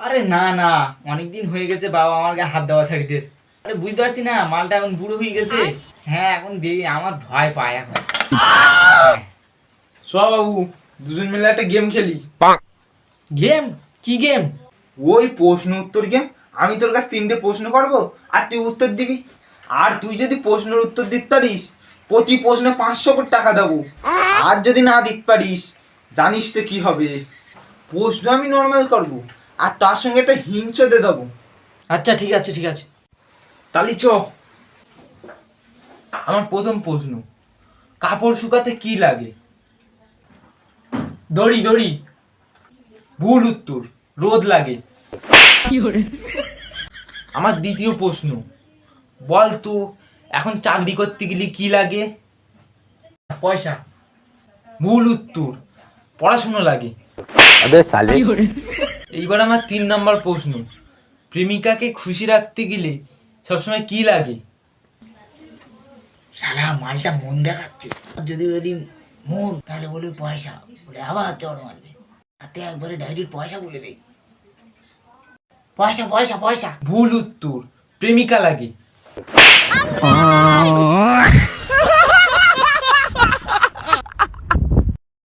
আরে না না, অনেকদিন হয়ে গেছে বাবা আমার গায়ে হাত দেওয়া ছাড়ি দিয়েছে। আরে বুঝতে পারছি না, মালটা এখন বুড়ো হয়ে গেছে। হ্যাঁ এখন দেখি আমার ভয় পায় এখন। বাবু দুজন মিলে একটা গেম খেলি। গেম? কি গেম? ওই প্রশ্ন উত্তর গেম। আমি তোর কাছে 3টে প্রশ্ন করব আর তুই উত্তর দিবি। আর তুই যদি প্রশ্নের উত্তর দিতে পারিস প্রতি প্রশ্নে 500 করে টাকা দেবো। আর যদি না দিতে পারিস জানিস তো কি হবে। প্রশ্ন আমি নর্মাল করব আর তার সঙ্গে একটা হিংসা দিয়ে দেবো। আচ্ছা ঠিক আছে ঠিক আছে। তালি চ। আমার প্রথম প্রশ্ন, কাপড় শুকাতে কি লাগে? দড়ি দড়ি। ভুল উত্তর, রোদ লাগে। আমার দ্বিতীয় প্রশ্ন, বল তো এখন চাকরি করতে গেলে কি লাগে? পয়সা। ভুল উত্তর, পড়াশুনো লাগে। এইবার আমার 3 নম্বর প্রশ্ন, প্রেমিকাকে খুশি রাখতে গেলে সবসময় কি লাগে? শালা মালটা মন দেখাচ্ছে। যদি বলি মন, তাহলে বলবি পয়সা, বলে আবার চড় মারবে। তাতে একবারে ডাইরেক্ট পয়সা বলে দেই। পয়সা পয়সা পয়সা। ভুল উত্তর, প্রেমিকা লাগে।